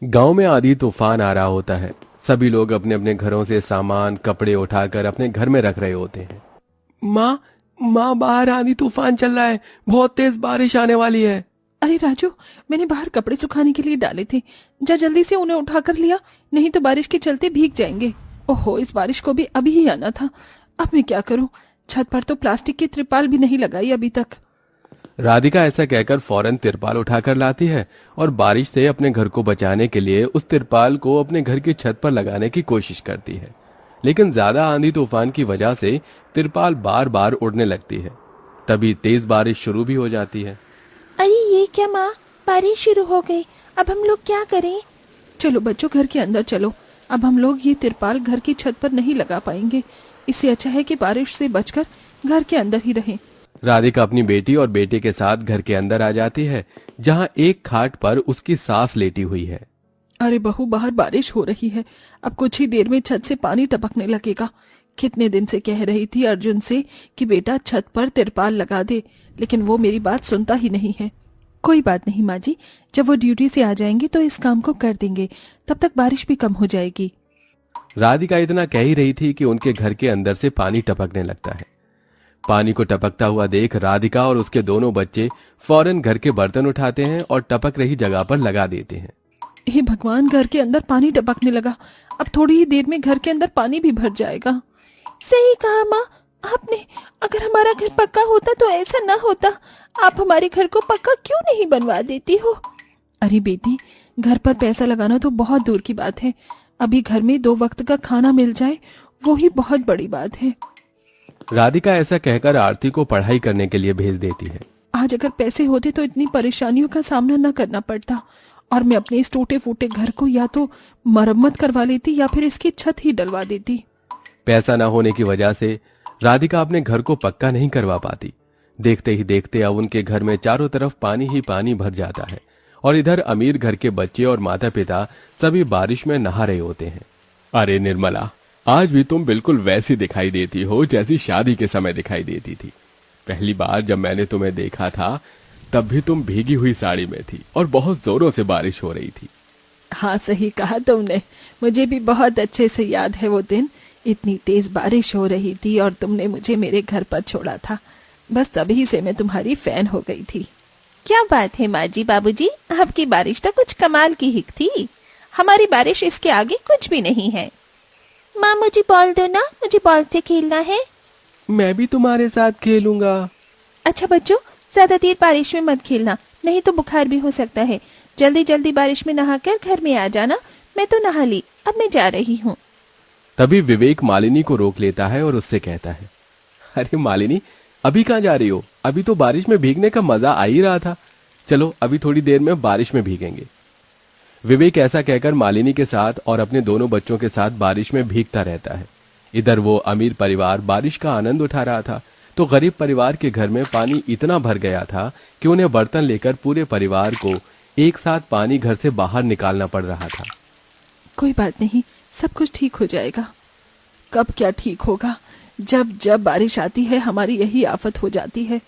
गांव में आंधी तूफान आ रहा होता है। सभी लोग अपने अपने घरों से सामान कपड़े उठाकर अपने घर में रख रहे होते हैं। माँ माँ, बाहर आंधी तूफान चल रहा है, बहुत तेज बारिश आने वाली है। अरे राजू, मैंने बाहर कपड़े सुखाने के लिए डाले थे, जा जल्दी से उन्हें उठाकर लिया, नहीं तो बारिश के चलते भीग जाएंगे। ओहो, इस बारिश को भी अभी ही आना था। अब मैं क्या करूं? छत पर तो प्लास्टिक की त्रिपाल भी नहीं लगाई अभी तक। राधिका ऐसा कहकर फौरन तिरपाल उठाकर लाती है और बारिश से अपने घर को बचाने के लिए उस तिरपाल को अपने घर की छत पर लगाने की कोशिश करती है। लेकिन ज्यादा आंधी तूफान की वजह से तिरपाल बार बार उड़ने लगती है। तभी तेज बारिश शुरू भी हो जाती है। अरे ये क्या माँ, बारिश शुरू हो गई, अब हम लोग क्या करें? चलो बच्चों, घर के अंदर चलो। अब हम लोग ये तिरपाल घर की छत पर नहीं लगा पाएंगे। इससे अच्छा है कि बारिश से बचकर घर के अंदर ही रहें। राधिका अपनी बेटी और बेटे के साथ घर के अंदर आ जाती है, जहां एक खाट पर उसकी सास लेटी हुई है। अरे बहू, बाहर बारिश हो रही है, अब कुछ ही देर में छत से पानी टपकने लगेगा। कितने दिन से कह रही थी अर्जुन से कि बेटा छत पर तिरपाल लगा दे, लेकिन वो मेरी बात सुनता ही नहीं है। कोई बात नहीं माँ जी, जब वो ड्यूटी से आ जाएंगे तो इस काम को कर देंगे, तब तक बारिश भी कम हो जाएगी। राधिका इतना कह ही रही थी कि उनके घर के अंदर से पानी टपकने लगता है। पानी को टपकता हुआ देख राधिका और उसके दोनों बच्चे फौरन घर के बर्तन उठाते हैं और टपक रही जगह पर लगा देते हैं। हे भगवान, घर के अंदर पानी टपकने लगा। अब थोड़ी ही देर में घर के अंदर पानी भी भर जाएगा। सही कहा माँ आपने, अगर हमारा घर पक्का होता तो ऐसा ना होता। आप हमारे घर को पक्का क्यों नहीं बनवा देती हो? अरे बेटी, घर पर पैसा लगाना तो बहुत दूर की बात है। अभी घर में 2 वक्त का खाना मिल जाए, वो ही बहुत बड़ी बात है। राधिका ऐसा कहकर आरती को पढ़ाई करने के लिए भेज देती है। आज अगर पैसे होते तो इतनी परेशानियों का सामना न करना पड़ता, और मैं अपने इस टूटे फूटे घर को या तो मरम्मत करवा लेती या फिर इसकी छत ही डलवा देती। पैसा न होने की वजह से राधिका अपने घर को पक्का नहीं करवा पाती। देखते ही देखते अब उनके घर में चारों तरफ पानी ही पानी भर जाता है और इधर अमीर घर के बच्चे और माता पिता सभी बारिश में नहा रहे होते हैं। अरे निर्मला, आज भी तुम बिल्कुल वैसी दिखाई देती हो जैसी शादी के समय दिखाई देती थी। पहली बार जब मैंने तुम्हें देखा था तब भी तुम भीगी हुई साड़ी में थी और बहुत जोरों से बारिश हो रही थी। हाँ, सही कहा तुमने, मुझे भी बहुत अच्छे से याद है वो दिन। इतनी तेज बारिश हो रही थी और तुमने मुझे मेरे घर पर छोड़ा था। बस तभी से मैं तुम्हारी फैन हो गई थी। क्या बात है माँ जी, बाबूजी, आपकी बारिश तो कुछ कमाल की हिक थी। हमारी बारिश इसके आगे कुछ भी नहीं है। माँ मुझे बॉल दो ना, मुझे बॉल से खेलना है। मैं भी तुम्हारे साथ खेलूंगा। अच्छा बच्चों, ज्यादा देर बारिश में मत खेलना, नहीं तो बुखार भी हो सकता है। जल्दी जल्दी बारिश में नहाकर घर में आ जाना। मैं तो नहा ली, अब मैं जा रही हूँ। तभी विवेक मालिनी को रोक लेता है और उससे कहता है, अरे मालिनी, अभी कहाँ जा रही हो? अभी तो बारिश में भीगने का मजा आ ही रहा था। चलो अभी थोड़ी देर में बारिश में भीगेंगे। विवेक ऐसा कहकर मालिनी के साथ और अपने दोनों बच्चों के साथ बारिश में भीगता रहता है। इधर वो अमीर परिवार बारिश का आनंद उठा रहा था, तो गरीब परिवार के घर में पानी इतना भर गया था कि उन्हें बर्तन लेकर पूरे परिवार को एक साथ पानी घर से बाहर निकालना पड़ रहा था। कोई बात नहीं, सब कुछ ठीक हो जाएगा। कब क्या ठीक होगा? जब जब बारिश आती है हमारी यही आफत हो जाती है।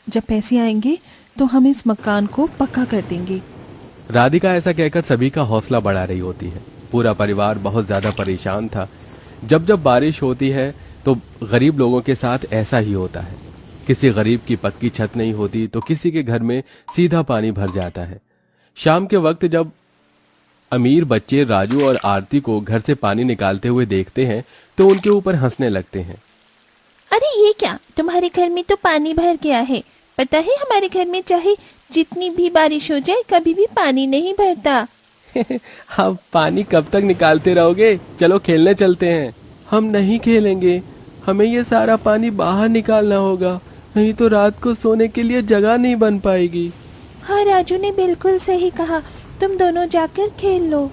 जब पैसे आएंगे तो हम इस मकान को पक्का कर देंगे। राधिका ऐसा कहकर सभी का हौसला बढ़ा रही होती है। पूरा परिवार बहुत ज्यादा परेशान था। जब जब बारिश होती है तो गरीब लोगों के साथ ऐसा ही होता है। किसी गरीब की पक्की छत नहीं होती तो किसी के घर में सीधा पानी भर जाता है। शाम के वक्त जब अमीर बच्चे राजू और आरती को घर से पानी निकालते हुए देखते हैं तो उनके ऊपर हंसने लगते हैं। अरे ये क्या, तुम्हारे घर में तो पानी भर गया है। पता है हमारे घर में चाहे जितनी भी बारिश हो जाए कभी भी पानी नहीं भरता। हम पानी कब तक निकालते रहोगे? चलो खेलने चलते हैं। हम नहीं खेलेंगे, हमें ये सारा पानी बाहर निकालना होगा, नहीं तो रात को सोने के लिए जगह नहीं बन पाएगी। हाँ, राजू ने बिल्कुल सही कहा, तुम दोनों जाकर खेल लो।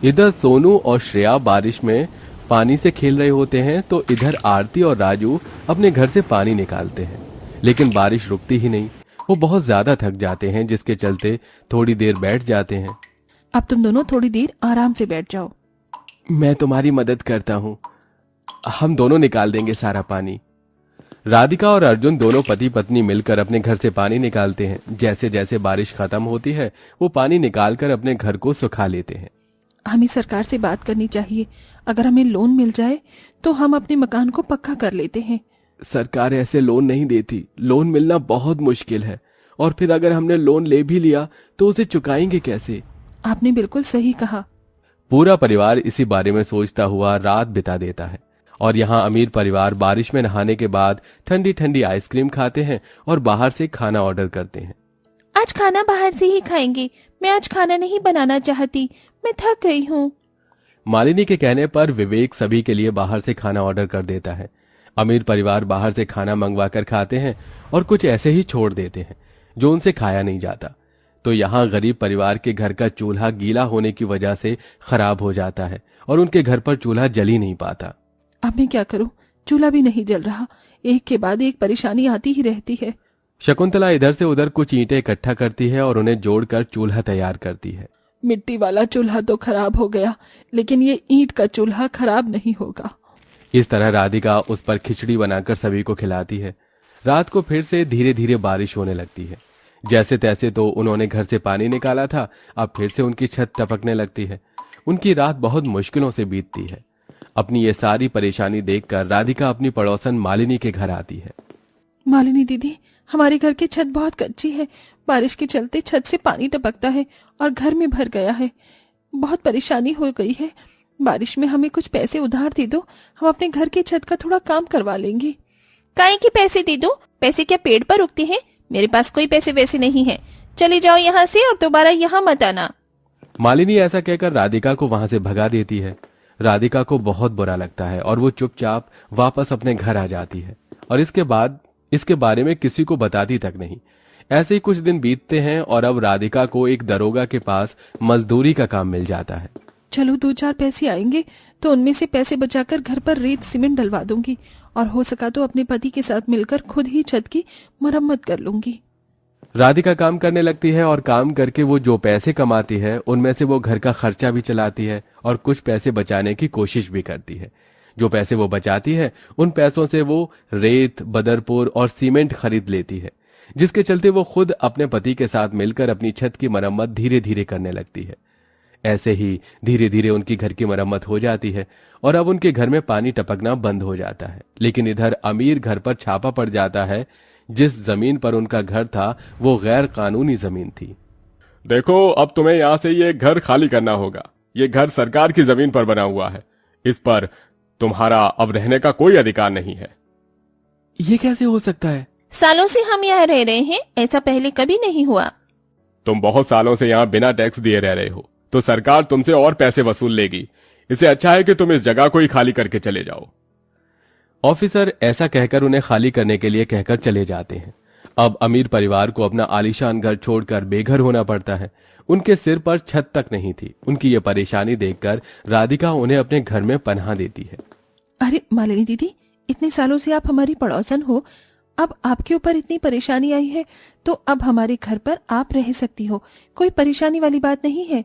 इधर सोनू और श्रेया बारिश में पानी से खेल रहे होते हैं तो इधर आरती और राजू अपने घर से पानी निकालते हैं, लेकिन बारिश रुकती ही नहीं। वो बहुत ज्यादा थक जाते हैं, जिसके चलते थोड़ी देर बैठ जाते हैं। अब तुम दोनों थोड़ी देर आराम से बैठ जाओ। मैं तुम्हारी मदद करता हूँ, हम दोनों निकाल देंगे सारा पानी। राधिका और अर्जुन दोनों पति पत्नी मिलकर अपने घर से पानी निकालते हैं। जैसे जैसे बारिश खत्म होती है वो पानी निकालकर अपने घर को सुखा लेते हैं। हमें सरकार से बात करनी चाहिए। अगर हमें लोन मिल जाए तो हम अपने मकान को पक्का कर लेते हैं। सरकार ऐसे लोन नहीं देती, लोन मिलना बहुत मुश्किल है, और फिर अगर हमने लोन ले भी लिया तो उसे चुकाएंगे कैसे? आपने बिल्कुल सही कहा। पूरा परिवार इसी बारे में सोचता हुआ रात बिता देता है। और यहाँ अमीर परिवार बारिश में नहाने के बाद ठंडी ठंडी आइसक्रीम खाते हैं और बाहर से खाना ऑर्डर करते हैं। आज खाना बाहर से ही खाएंगे, मैं आज खाना नहीं बनाना चाहती, मैं थक गई हूँ। मालिनी के कहने पर विवेक सभी के लिए बाहर से खाना ऑर्डर कर देता है। अमीर परिवार बाहर से खाना मंगवा कर खाते हैं और कुछ ऐसे ही छोड़ देते हैं जो उनसे खाया नहीं जाता। तो यहाँ गरीब परिवार के घर का चूल्हा गीला होने की वजह से खराब हो जाता है और उनके घर पर चूल्हा जल ही नहीं पाता। अब मैं क्या करूं? चूल्हा भी नहीं जल रहा। एक के बाद एक परेशानी आती ही रहती है। शकुंतला इधर से उधर कुछ ईंटें इकट्ठा करती है और उन्हें जोड़कर चूल्हा तैयार करती है। मिट्टी वाला चूल्हा तो खराब हो गया, लेकिन ये ईंट का चूल्हा खराब नहीं होगा। इस तरह राधिका उस पर खिचड़ी बनाकर सभी को खिलाती है। रात को फिर से धीरे धीरे बारिश होने लगती है। जैसे तैसे तो उन्होंने घर से पानी निकाला था, अब फिर से उनकी छत टपकने लगती है। उनकी रात बहुत मुश्किलों से बीतती है। अपनी ये सारी परेशानी देखकर राधिका अपनी पड़ोसन मालिनी के घर आती है। मालिनी दीदी, हमारे घर की छत बहुत कच्ची है। बारिश के चलते छत से पानी टपकता है और घर में भर गया है। बहुत परेशानी हो गई है। बारिश में हमें कुछ पैसे उधार दे दो, हम अपने घर की छत का थोड़ा काम करवा लेंगे। काहे के पैसे दे दो? पैसे क्या पेड़ पर उगते हैं? मेरे पास कोई पैसे वैसे नहीं है। चले जाओ यहाँ से और दोबारा यहाँ मत आना। मालिनी ऐसा कहकर राधिका को वहां से भगा देती है। राधिका को बहुत बुरा लगता है और वो चुपचाप वापस अपने घर आ जाती है और इसके बाद इसके बारे में किसी को बताती तक नहीं। ऐसे ही कुछ दिन बीतते हैं और अब राधिका को एक दरोगा के पास मजदूरी का काम मिल जाता है। चलो 2-4 पैसे आएंगे तो उनमें से पैसे बचाकर घर पर रेत सीमेंट डलवा दूंगी और हो सका तो अपने पति के साथ मिलकर खुद ही छत की मरम्मत कर लूंगी। राधिका काम करने लगती है और काम करके वो जो पैसे कमाती है उनमें से वो घर का खर्चा भी चलाती है और कुछ पैसे बचाने की कोशिश भी करती है। जो पैसे वो बचाती है उन पैसों से वो रेत, बदरपुर और सीमेंट खरीद लेती है, जिसके चलते वो खुद अपने पति के साथ मिलकर अपनी छत की मरम्मत धीरे धीरे करने लगती है। ऐसे ही धीरे धीरे उनकी घर की मरम्मत हो जाती है और अब उनके घर में पानी टपकना बंद हो जाता है। लेकिन इधर अमीर घर पर छापा पड़ जाता है। जिस जमीन पर उनका घर था वो गैर कानूनी जमीन थी। देखो, अब तुम्हें यहाँ से ये घर खाली करना होगा। ये घर सरकार की जमीन पर बना हुआ है, इस पर तुम्हारा अब रहने का कोई अधिकार नहीं है। ये कैसे हो सकता है? सालों से हम यहाँ रह रहे हैं, ऐसा पहले कभी नहीं हुआ। तुम बहुत सालों से यहाँ बिना टैक्स दिए रह रहे हो, तो सरकार तुमसे और पैसे वसूल लेगी। इससे अच्छा है कि तुम इस जगह को ही खाली करके चले जाओ। ऑफिसर ऐसा कहकर उन्हें खाली करने के लिए कहकर चले जाते हैं। अब अमीर परिवार को अपना आलीशान घर छोड़कर बेघर होना पड़ता है। उनके सिर पर छत तक नहीं थी। उनकी ये परेशानी देखकर राधिका उन्हें अपने घर में पनाह देती है। अरे मालिनी दीदी, इतने सालों से आप हमारी पड़ोसन हो, अब आपके ऊपर इतनी परेशानी आई है तो अब हमारे घर पर आप रह सकती हो, कोई परेशानी वाली बात नहीं है।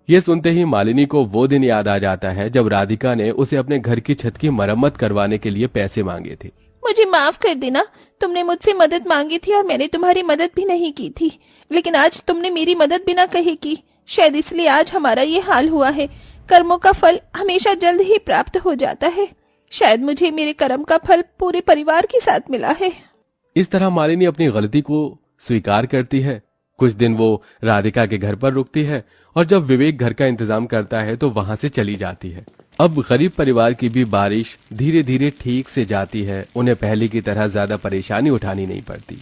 ये सुनते ही मालिनी को वो दिन याद आ जाता है जब राधिका ने उसे अपने घर की छत की मरम्मत करवाने के लिए पैसे मांगे थे। मुझे माफ कर देना, तुमने मुझसे मदद मांगी थी और मैंने तुम्हारी मदद भी नहीं की थी, लेकिन आज तुमने मेरी मदद बिना कहे की। शायद इसलिए आज हमारा ये हाल हुआ है। कर्मों का फल हमेशा जल्द ही प्राप्त हो जाता है। शायद मुझे मेरे कर्म का फल पूरे परिवार के साथ मिला है। इस तरह मालिनी अपनी गलती को स्वीकार करती है। कुछ दिन वो राधिका के घर पर रुकती है और जब विवेक घर का इंतजाम करता है तो वहां से चली जाती है। अब गरीब परिवार की भी बारिश धीरे धीरे ठीक से जाती है। उन्हें पहले की तरह ज्यादा परेशानी उठानी नहीं पड़ती।